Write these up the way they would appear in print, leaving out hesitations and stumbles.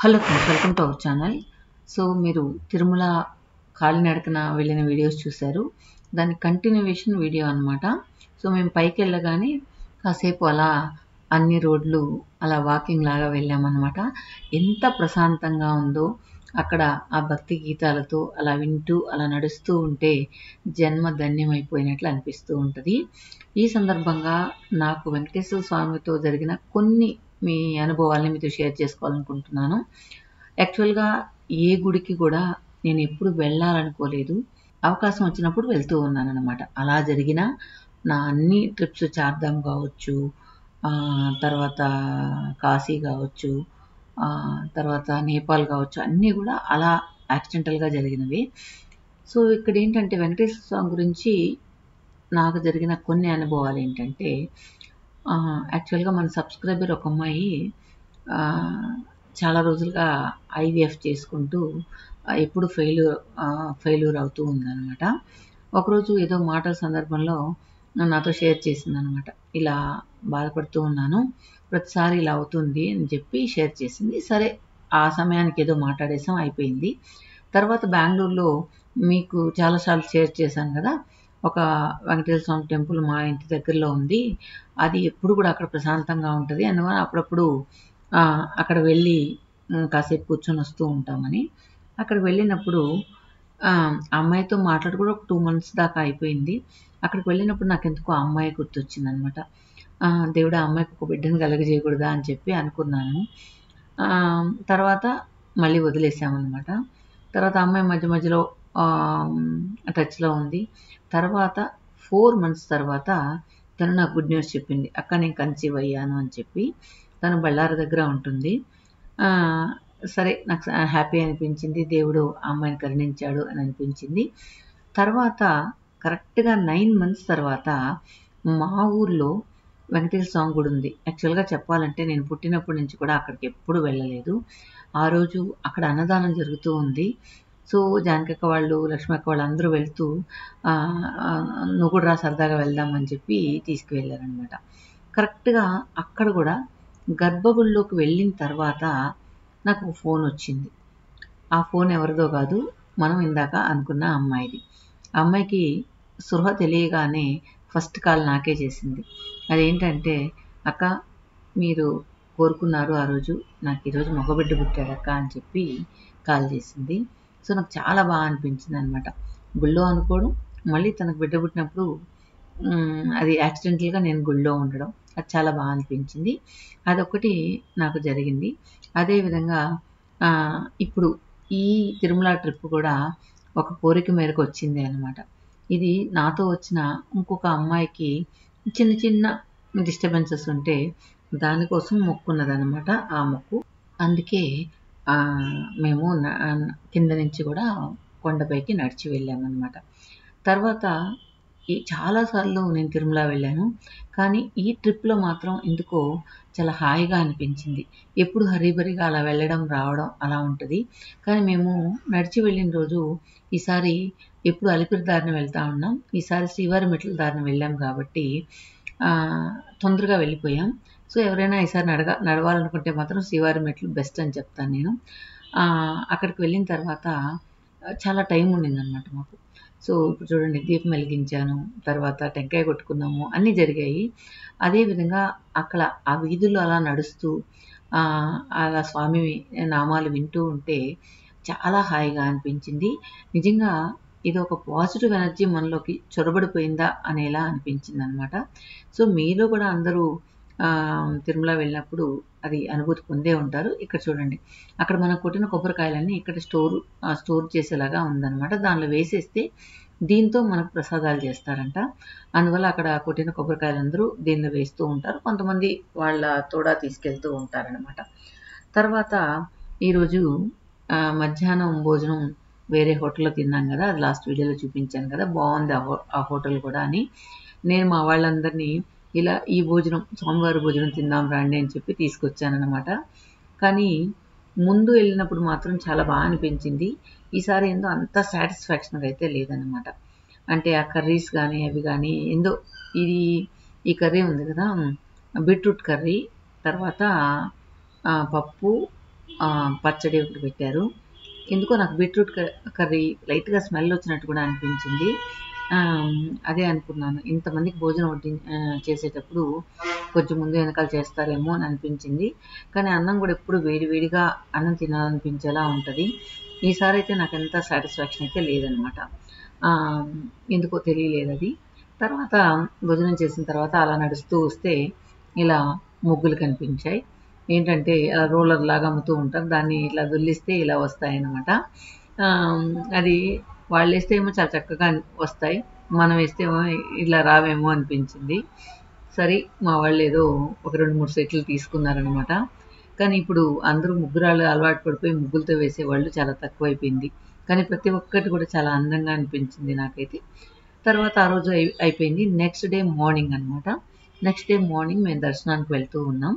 Hello friends, welcome to our channel. So మీరు తిరుమల కాలినడకన వెళ్ళిన వీడియోస్ చూశారు. దాని కంటిన్యూవేషన్ వీడియో అనమాట. సో మేము పైకి వెళ్ళగానే కాసేపు అలా అన్ని రోడ్లు అలా వాకింగ్ లాగా వెళ్ళామన్నమాట. ఎంత ప్రశాంతంగా ఉందో అక్కడ ఆ భక్తి గీతాలతో అలా వింటూ అలా నడుస్తూ ఉంటే జన్మ ధన్యమైపోయినట్లు అనిపిస్తూ ఉంటుంది. ఈ సందర్భంగా నాకు వెంకటేశ్వర స్వామితో జరిగిన కొన్ని మీ అనుభవాల్ని మీతో షేర్ చేసుకోవాలనుకుంటున్నాను. యాక్చువల్గా ఏ గుడికి కూడా నేను ఎప్పుడు వెళ్ళాలనుకోలేదు. అవకాశం వచ్చినప్పుడు వెళ్తూ ఉన్నాను అనమాట. అలా జరిగిన నా అన్ని ట్రిప్స్ చార్ధామ్ కావచ్చు, తర్వాత కాశీ కావచ్చు, తర్వాత నేపాల్ కావచ్చు, అన్నీ కూడా అలా యాక్సిడెంటల్గా జరిగినవి. సో ఇక్కడ ఏంటంటే వెంకటేశ్వర స్వామి గురించి నాకు జరిగిన కొన్ని అనుభవాలు ఏంటంటే, యాక్చువల్గా మన సబ్స్క్రైబర్ ఒక అమ్మాయి చాలా రోజులుగా ఐవీఎఫ్ చేసుకుంటూ ఎప్పుడు ఫెయిల్యూర్ అవుతూ ఉందన్నమాట. ఒకరోజు ఏదో మాటల సందర్భంలో నాతో షేర్ చేసిందనమాట. ఇలా బాధపడుతూ ఉన్నాను, ప్రతిసారి ఇలా అవుతుంది అని చెప్పి షేర్ చేసింది. సరే, ఆ సమయానికి ఏదో మాట్లాడేసాం, అయిపోయింది. తర్వాత బెంగళూరులో మీకు చాలాసార్లు షేర్ చేశాను కదా, ఒక వెంకటేశ్వర స్వామి టెంపుల్ మా ఇంటి దగ్గరలో ఉంది. అది ఎప్పుడు కూడా అక్కడ ప్రశాంతంగా ఉంటుంది. అందువల్ల అప్పుడప్పుడు అక్కడ వెళ్ళి కాసేపు కూర్చొని వస్తూ ఉంటామని. అక్కడికి వెళ్ళినప్పుడు అమ్మాయితో మాట్లాడి కూడా ఒక 2 months దాకా అయిపోయింది. అక్కడికి వెళ్ళినప్పుడు నాకు ఎందుకో ఆ అమ్మాయి గుర్తొచ్చిందనమాట. దేవుడు ఆ అమ్మాయికి ఒక బిడ్డను కలగజేయకూడదా అని చెప్పి అనుకున్నాను. తర్వాత మళ్ళీ వదిలేసామన్నమాట. తర్వాత అమ్మాయి మధ్య మధ్యలో టచ్లో ఉంది. తర్వాత 4 months తర్వాత తను నాకు గుడ్ న్యూస్ చెప్పింది. అక్క, నేను కన్సీవ్ అయ్యాను అని చెప్పి. తను బళ్ళారి దగ్గర ఉంటుంది. సరే, నాకు హ్యాపీ అనిపించింది. దేవుడు ఆ అమ్మాయిని కరుణించాడు అని అనిపించింది. తర్వాత కరెక్ట్గా 9 months తర్వాత మా ఊర్లో వెంకటేశ్వర స్వామి గుడి ఉంది. యాక్చువల్గా చెప్పాలంటే నేను పుట్టినప్పటి నుంచి కూడా అక్కడికి ఎప్పుడు వెళ్ళలేదు. ఆ రోజు అక్కడ అన్నదానం జరుగుతూ ఉంది. సో జానకక్క వాళ్ళు, లక్ష్మక్క వాళ్ళు అందరూ వెళ్తూ నువ్వు కూడా రా, సరదాగా వెళ్దామని చెప్పి తీసుకువెళ్ళారనమాట. కరెక్ట్గా అక్కడ కూడా గర్భగుడిలోకి వెళ్ళిన తర్వాత నాకు ఫోన్ వచ్చింది. ఆ ఫోన్ ఎవరిదో కాదు, మనం ఇందాక అనుకున్న అమ్మాయిది. ఆ అమ్మాయికి స్పృహ తెలియగానే ఫస్ట్ కాల్ నాకే చేసింది. అదేంటంటే, అక్క మీరు కోరుకున్నారు ఆ రోజు, నాకు ఈరోజు మగబిడ్డ పుట్టాడక్క అని చెప్పి కాల్ చేసింది. సో నాకు చాలా బాగా అనిపించింది అనమాట. గుళ్ళో అనుకోవడం, మళ్ళీ తనకు బిడ్డ పుట్టినప్పుడు అది యాక్సిడెంటల్గా నేను గుళ్ళో ఉండడం, అది చాలా బాగా అనిపించింది. అదొకటి నాకు జరిగింది. అదేవిధంగా ఇప్పుడు ఈ తిరుమల ట్రిప్ కూడా ఒక కోరిక మేరకు వచ్చింది అనమాట. ఇది నాతో వచ్చిన ఇంకొక అమ్మాయికి చిన్న చిన్న డిస్టర్బెన్సెస్ ఉంటే దానికోసం మొక్కున్నదనమాట ఆ మొక్కు. అందుకే మేము కింద నుంచి కూడా కొండపైకి నడిచి వెళ్ళామన్నమాట. తర్వాత చాలాసార్లు నేను తిరుమల వెళ్ళాను, కానీ ఈ ట్రిప్లో మాత్రం ఎందుకో చాలా హాయిగా అనిపించింది. ఎప్పుడు హరీబరీగా అలా వెళ్ళడం రావడం అలా ఉంటుంది. కానీ మేము నడిచి వెళ్ళిన రోజు ఈసారి ఎప్పుడు అలిపిరి దారిన వెళ్తా ఉన్నాం, ఈసారి శ్రీవారి మెట్ల దారిన వెళ్ళాం కాబట్టి తొందరగా వెళ్ళిపోయాం. సో ఎవరైనా ఈసారి నడవాలనుకుంటే మాత్రం శ్రీవారి మెట్లు బెస్ట్ అని చెప్తాను నేను. అక్కడికి వెళ్ళిన తర్వాత చాలా టైం ఉండిందనమాట మాకు. సో ఇప్పుడు చూడండి, దీపం వెలిగించాను, తర్వాత టెంకాయ కొట్టుకున్నాము, అన్నీ జరిగాయి. అదేవిధంగా అక్కడ ఆ వీధుల్లో అలా నడుస్తూ అలా స్వామి నామాలు వింటూ ఉంటే చాలా హాయిగా అనిపించింది. నిజంగా ఇది ఒక పాజిటివ్ ఎనర్జీ మనలోకి చొరబడిపోయిందా అనేలా అనిపించింది అనమాట. సో మీలో కూడా అందరూ తిరుమల వెళ్ళినప్పుడు అది అనుభూతి పొందే ఉంటారు. ఇక్కడ చూడండి, అక్కడ మనం కొట్టిన కొబ్బరికాయలన్నీ ఇక్కడ స్టోర్ చేసేలాగా ఉందన్నమాట. దానిలో వేసేస్తే దీంతో మనకు ప్రసాదాలు చేస్తారంట. అందువల్ల అక్కడ కొట్టిన కొబ్బరికాయలందరూ దీనిలో వేస్తూ ఉంటారు. కొంతమంది వాళ్ళ తోడా తీసుకెళ్తూ ఉంటారనమాట. తర్వాత ఈరోజు మధ్యాహ్నం భోజనం వేరే హోటల్లో తిన్నాం కదా, అది లాస్ట్ వీడియోలో చూపించాను కదా, బాగుంది ఆ హోటల్ కూడా అని. నేను మా వాళ్ళందరినీ ఇలా ఈ భోజనం, స్వామివారి భోజనం తిందాం రండి అని చెప్పి తీసుకొచ్చానమాట. కానీ ముందు వెళ్ళినప్పుడు మాత్రం చాలా బాగా అనిపించింది. ఈసారి ఏందో అంత సాటిస్ఫాక్షన్గా అయితే లేదనమాట. అంటే ఆ కర్రీస్ కానీ అవి కానీ ఏందో, ఈ కర్రీ ఉంది కదా, బీట్రూట్ కర్రీ, తర్వాత పప్పు, పచ్చడి ఒకటి పెట్టారు. ఎందుకో నాకు బీట్రూట్ కర్రీ లైట్‌గా స్మెల్ వచ్చినట్టు కూడా అనిపించింది. అదే అనుకున్నాను. ఇంతమందికి భోజనం చేసేటప్పుడు కొంచెం ముందు వెనకాల చేస్తారేమో అని అనిపించింది. కానీ అన్నం కూడా ఎప్పుడు వేడి వేడిగా అన్నం తినాలనిపించేలా ఉంటది. ఈసారైతే నాకంత సాటిస్ఫాక్షన్ అయితే లేదనమాట. ఎందుకో తెలియలేదది. తర్వాత భోజనం చేసిన తర్వాత అలా నడుస్తూ వస్తే ఇలా ముగ్గులు కనిపించాయి. ఏంటంటే రోలర్ లాగా అమ్ముతూ ఉంటారు. దాన్ని ఇట్లా దొర్లిస్తే ఇలా వస్తాయన్నమాట. అది వాళ్ళేస్తే ఏమో చాలా చక్కగా వస్తాయి. మనం వేస్తే ఏమో ఇలా రావేమో అనిపించింది. సరే మా వాళ్ళు ఏదో ఒక 2, 3 సెట్లు తీసుకున్నారనమాట. కానీ ఇప్పుడు అందరూ ముగ్గురాళ్ళు అలవాటు పడిపోయి ముగ్గులతో వేసేవాళ్ళు చాలా తక్కువైపోయింది. కానీ ప్రతి ఒక్కటి కూడా చాలా అందంగా అనిపించింది నాకైతే. తర్వాత ఆ రోజు అయిపోయింది. నెక్స్ట్ డే మార్నింగ్ అనమాట. నెక్స్ట్ డే మార్నింగ్ మేము దర్శనానికి వెళ్తూ ఉన్నాం.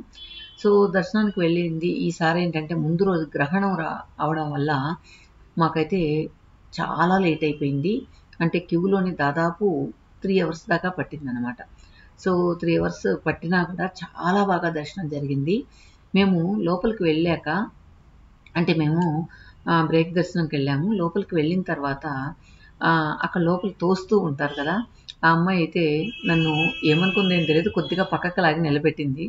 సో దర్శనానికి వెళ్ళింది ఈసారి ఏంటంటే ముందు రోజు గ్రహణం అవడం వల్ల మాకైతే చాలా లేట్ అయిపోయింది. అంటే క్యూలోని దాదాపు 3 అవర్స్ దాకా పట్టిందనమాట. సో 3 అవర్స్ పట్టినా కూడా చాలా బాగా దర్శనం జరిగింది. మేము లోపలికి వెళ్ళాక అంటే మేము బ్రేక్ దర్శనంకి వెళ్ళాము. లోపలికి వెళ్ళిన తర్వాత అక్కడ లోపల తోస్తూ ఉంటారు కదా! ఆ అమ్మాయి అయితే నన్ను ఏమనుకుందో ఏం తెలీదు కొద్దిగా పక్కకి లాగి నిలబెట్టింది.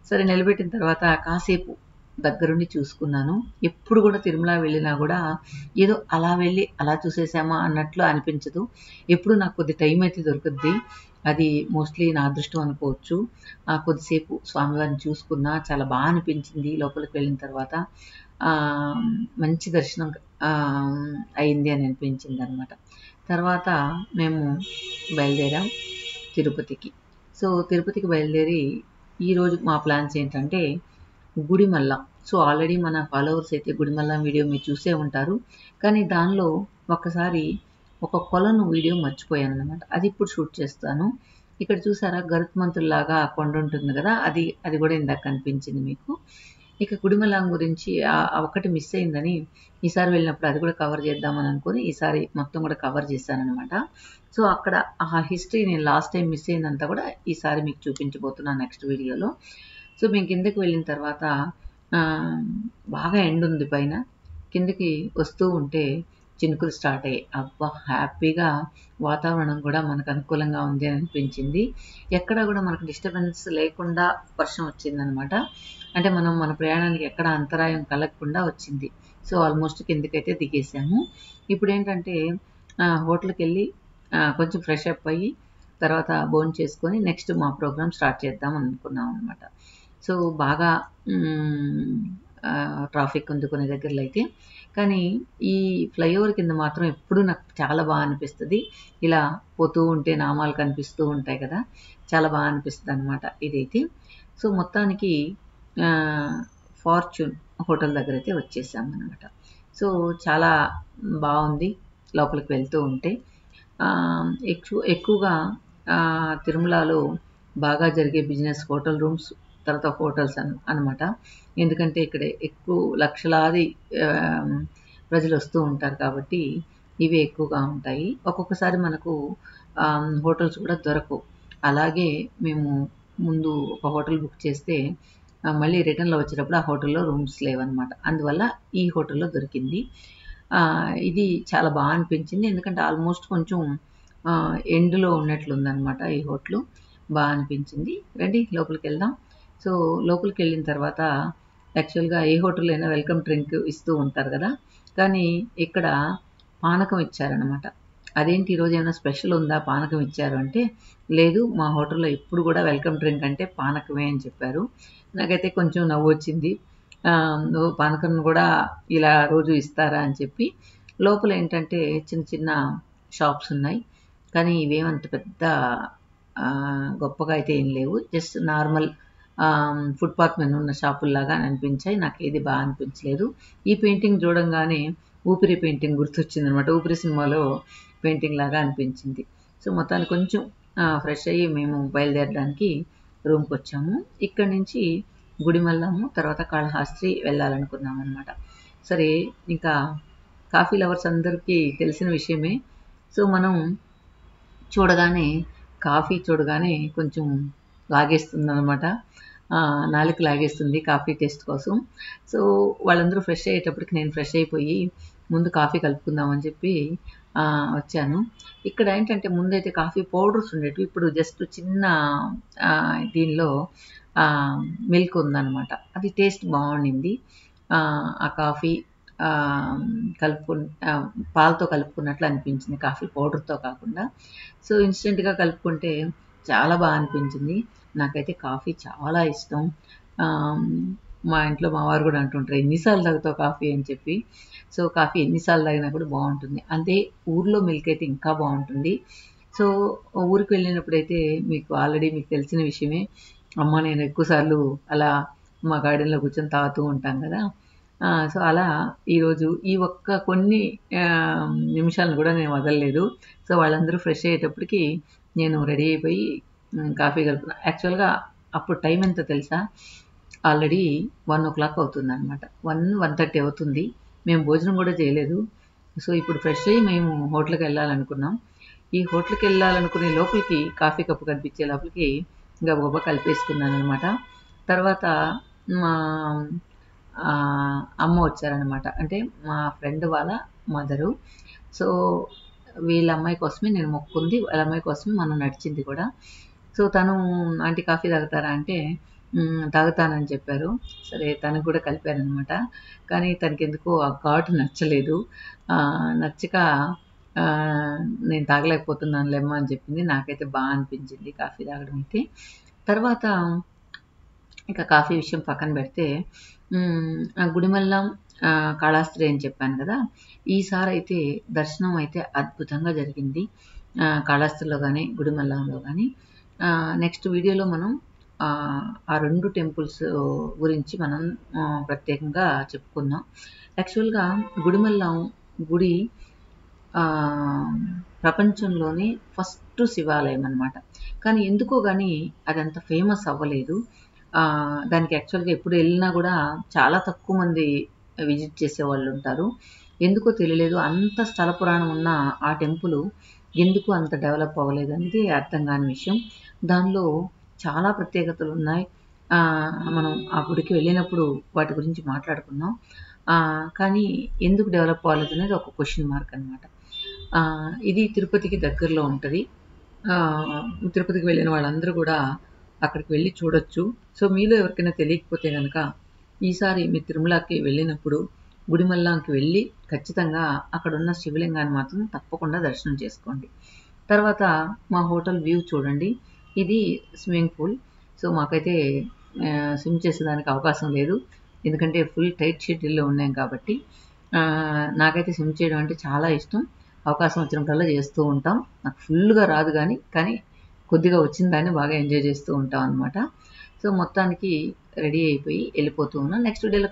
సరే నిలబెట్టిన తర్వాత కాసేపు దగ్గరుండి చూసుకున్నాను. ఎప్పుడు కూడా తిరుమల వెళ్ళినా కూడా ఏదో అలా వెళ్ళి అలా చూసేసామా అన్నట్లు అనిపించదు. ఎప్పుడు నాకు కొద్ది టైం అయితే దొరుకుద్ది. అది మోస్ట్‌లీ నా అదృష్టం అనుకోవచ్చు. కొద్దిసేపు స్వామివారిని చూసుకున్నా చాలా బా అనిపించింది లోపలికి వెళ్ళిన తర్వాత. మంచి దర్శనం అయింది అని అనిపించిందనమాట. తర్వాత మేము బయలుదేరాం తిరుపతికి. సో తిరుపతికి బయలుదేరి ఈరోజు మా ప్లాన్స్ ఏంటంటే గుడిమల్ల. సో ఆల్రెడీ మన ఫాలోవర్స్ అయితే గుడిమల్ల వీడియో మీరు చూసే ఉంటారు. కానీ దానిలో ఒక్కసారి ఒక కొలను వీడియో మర్చిపోయాననమాట. అది ఇప్పుడు షూట్ చేస్తాను. ఇక్కడ చూసారా గరుత్మంతుల్లాగా ఆ కొండ ఉంటుంది కదా! అది కూడా ఇందాక కనిపించింది మీకు. ఇక గుడిమల్లం గురించి ఒకటి మిస్ అయిందని ఈసారి వెళ్ళినప్పుడు అది కూడా కవర్ చేద్దామని అనుకుని ఈసారి మొత్తం కూడా కవర్ చేశాననమాట. సో అక్కడ ఆ హిస్టరీ నేను లాస్ట్ టైం మిస్ అయిందంతా కూడా ఈసారి మీకు చూపించబోతున్నాను నెక్స్ట్ వీడియోలో. సో మేము కిందకి వెళ్ళిన తర్వాత బాగా ఎండ ఉంది పైన. కిందకి వస్తూ ఉంటే చినుకులు స్టార్ట్ అయ్యాయి. అబ్బా! హ్యాపీగా వాతావరణం కూడా మనకు అనుకూలంగా ఉంది అని అనిపించింది. ఎక్కడ కూడా మనకు డిస్టర్బెన్స్ లేకుండా వర్షం వచ్చిందనమాట. అంటే మనం మన ప్రయాణానికి ఎక్కడ అంతరాయం కలగకుండా వచ్చింది. సో ఆల్మోస్ట్ కిందకైతే దిగేసాము. ఇప్పుడు ఏంటంటే హోటల్కి వెళ్ళి కొంచెం ఫ్రెష్ అప్ అయ్యి తర్వాత భోంచేసుకొని నెక్స్ట్ మా ప్రోగ్రామ్ స్టార్ట్ చేద్దాం అనుకున్నాం అనమాట. సో బాగా ట్రాఫిక్ ఉంది కొన్ని దగ్గరలో అయితే. కానీ ఈ ఫ్లైఓవర్ కింద మాత్రం ఎప్పుడు నాకు చాలా బాగా అనిపిస్తుంది. ఇలా పోతూ ఉంటే నామాలు కనిపిస్తూ ఉంటాయి కదా! చాలా బాగా అనిపిస్తుంది అనమాట ఇదైతే. సో మొత్తానికి ఫార్చ్యూన్ హోటల్ దగ్గర అయితే వచ్చేసామన్నమాట. సో చాలా బాగుంది లోపలికి వెళ్తూ ఉంటే. ఎక్కువగా తిరుమలలో బాగా జరిగే బిజినెస్ హోటల్ రూమ్స్ తర్వాత హోటల్స్ అనమాట. ఎందుకంటే ఇక్కడ ఎక్కువ లక్షలాది ప్రజలు వస్తూ ఉంటారు కాబట్టి ఇవి ఎక్కువగా ఉంటాయి. ఒక్కొక్కసారి మనకు హోటల్స్ కూడా దొరకవు. అలాగే మేము ముందు ఒక హోటల్ బుక్ చేస్తే మళ్ళీ రిటర్న్లో వచ్చేటప్పుడు ఆ హోటల్లో రూమ్స్ లేవన్నమాట. అందువల్ల ఈ హోటల్లో దొరికింది. ఇది చాలా బాగా అనిపించింది. ఎందుకంటే ఆల్మోస్ట్ కొంచెం ఎండ్లో ఉన్నట్లుందనమాట ఈ హోటలు. బాగా అనిపించింది. రండి లోపలికి వెళ్దాం. సో లోపలికి వెళ్ళిన తర్వాత యాక్చువల్గా ఏ హోటల్లో అయినా వెల్కమ్ డ్రింక్ ఇస్తూ ఉంటారు కదా! కానీ ఇక్కడ పానకం ఇచ్చారనమాట. అదేంటి ఈరోజు ఏమైనా స్పెషల్ ఉందా పానకం ఇచ్చారు అంటే, లేదు మా హోటల్లో ఎప్పుడు కూడా వెల్కమ్ డ్రింక్ అంటే పానకమే అని చెప్పారు. నాకైతే కొంచెం నవ్వు వచ్చింది. పానకం కూడా ఇలా రోజు ఇస్తారా అని చెప్పి. లోపల ఏంటంటే చిన్న చిన్న షాప్స్ ఉన్నాయి. కానీ ఇవేమంత పెద్ద గొప్పగా అయితే ఏం లేవు. జస్ట్ నార్మల్ ఫుట్పాత్ మీద ఉన్న షాపుల్లాగా అనిపించాయి. నాకు ఏది బాగా అనిపించలేదు. ఈ పెయింటింగ్ చూడంగానే ఊపిరి పెయింటింగ్ గుర్తొచ్చిందనమాట. ఊపిరి సినిమాలో పెయింటింగ్ లాగా అనిపించింది. సో మొత్తానికి కొంచెం ఫ్రెష్ అయ్యి మేము బయలుదేరడానికి రూమ్కి వచ్చాము. ఇక్కడి నుంచి గుడిమల్లము తర్వాత కాళహస్తి వెళ్ళాలనుకున్నాం అనమాట. సరే ఇంకా కాఫీ లవర్స్ అందరికీ తెలిసిన విషయమే. సో మనం కాఫీ చూడగానే కొంచెం లాగేస్తుందనమాట. నాలుక లాగేస్తుంది కాఫీ టేస్ట్ కోసం. సో వాళ్ళందరూ ఫ్రెష్ అయ్యేటప్పటికి నేను ఫ్రెష్ అయిపోయి ముందు కాఫీ కలుపుకుందామని చెప్పి వచ్చాను. ఇక్కడ ఏంటంటే ముందైతే కాఫీ పౌడర్స్ ఉండేటివి, ఇప్పుడు జస్ట్ చిన్న దీనిలో మిల్క్ ఉందన్నమాట. అది టేస్ట్ బాగుండింది. ఆ కాఫీ కలుపుకుని పాలతో కలుపుకున్నట్లు అనిపించింది, కాఫీ పౌడర్తో కాకుండా. సో ఇన్స్టెంట్గా కలుపుకుంటే చాలా బాగా అనిపించింది. నాకైతే కాఫీ చాలా ఇష్టం. మా ఇంట్లో మా వారు కూడా అంటుంటారు, ఎన్నిసార్లు తాగుతావు కాఫీ అని చెప్పి. సో కాఫీ ఎన్నిసార్లు తాగినా కూడా బాగుంటుంది. అదే ఊర్లో మిల్క్ అయితే ఇంకా బాగుంటుంది. సో ఊరికి వెళ్ళినప్పుడైతే ఆల్రెడీ మీకు తెలిసిన విషయమే, అమ్మ నేను ఎక్కువసార్లు అలా మా గార్డెన్లో కూర్చొని తాగుతూ ఉంటాం కదా. సో అలా ఈరోజు ఈ కొన్ని నిమిషాలను కూడా నేను వదలలేదు. సో వాళ్ళందరూ ఫ్రెష్ అయ్యేటప్పటికి నేను రెడీ అయిపోయి కాఫీ కలుపుకున్నా. యాక్చువల్గా అప్పుడు టైం ఎంత తెలుసా, ఆల్రెడీ 1:00 అవుతుంది అనమాట. 1:30 అవుతుంది. మేము భోజనం కూడా చేయలేదు. సో ఇప్పుడు ఫ్రెష్ అయ్యి మేము హోటల్కి వెళ్ళాలనుకున్నాం. ఈ హోటల్కి వెళ్ళాలనుకునే లోపలికి కాఫీ కప్పు కనిపించే లోపలికి గబగబా కలిపేసుకున్నాను అనమాట. తర్వాత మా అమ్మ వచ్చారనమాట, అంటే మా ఫ్రెండ్ వాళ్ళ మదరు. సో వీళ్ళ అమ్మాయి కోసమే నేను మొక్కుంది, వాళ్ళ అమ్మాయి కోసమే మనం నడిచింది కూడా. సో తను ఆంటీ కాఫీ తాగుతారా అంటే తాగుతానని చెప్పారు. సరే తనకు కూడా కలిపారనమాట. కానీ తనకి ఎందుకో ఆ ఘాటు నచ్చలేదు. నచ్చక నేను తాగలేకపోతున్నాను లెమ్మ అని చెప్పింది. నాకైతే బాగా అనిపించింది కాఫీ తాగడం అయితే. తర్వాత ఇక కాఫీ విషయం పక్కన పెడితే గుడిమల్లం కాళహస్తి అని చెప్పాను కదా. ఈసారి అయితే దర్శనం అయితే అద్భుతంగా జరిగింది, కాళహస్తిలో కానీ గుడిమల్లంలో కానీ. నెక్స్ట్ వీడియోలో మనం ఆ 2 టెంపుల్స్ గురించి మనం ప్రత్యేకంగా చెప్పుకుందాం. యాక్చువల్గా గుడిమల్లం గుడి ప్రపంచంలోనే ఫస్ట్ శివాలయం అన్నమాట. కానీ ఎందుకో కానీ అది అంత ఫేమస్ అవ్వలేదు. దానికి యాక్చువల్గా ఎప్పుడు వెళ్ళినా కూడా చాలా తక్కువ మంది విజిట్ చేసేవాళ్ళు ఉంటారు. ఎందుకో తెలియలేదు, అంత స్థల పురాణం ఉన్న ఆ టెంపుల్ ఎందుకు అంత డెవలప్ అవ్వలేదు అనేది అర్థం కాని విషయం. దానిలో చాలా ప్రత్యేకతలు ఉన్నాయి. మనం ఆ గుడికి వెళ్ళినప్పుడు వాటి గురించి మాట్లాడుకుందాం. కానీ ఎందుకు డెవలప్ అవ్వలేదు అనేది ఒక క్వశ్చన్ మార్క్ అనమాట. ఇది తిరుపతికి దగ్గరలో ఉంటుంది. తిరుపతికి వెళ్ళిన వాళ్ళందరూ కూడా అక్కడికి వెళ్ళి చూడొచ్చు. సో మీలో ఎవరికైనా తెలియకపోతే కనుక ఈసారి మీ తిరుమలకి వెళ్ళినప్పుడు గుడిమల్లంకి వెళ్ళి ఖచ్చితంగా అక్కడున్న శివలింగాన్ని మాత్రం తప్పకుండా దర్శనం చేసుకోండి. తర్వాత మా హోటల్ వ్యూ చూడండి. ఇది స్విమ్మింగ్ పూల్. సో మాకైతే స్విమ్ చేసేదానికి అవకాశం లేదు, ఎందుకంటే ఫుల్ టైట్ షెడ్యూల్లో ఉన్నాం కాబట్టి. నాకైతే స్విమ్ చేయడం అంటే చాలా ఇష్టం. అవకాశం వచ్చినప్పుడల్లా చేస్తూ ఉంటాం. నాకు ఫుల్గా రాదు కానీ కొద్దిగా వచ్చిన దాన్ని బాగా ఎంజాయ్ చేస్తూ ఉంటాం అనమాట. సో మొత్తానికి రెడీ అయిపోయి వెళ్ళిపోతూ ఉన్నాం. నెక్స్ట్ డేలో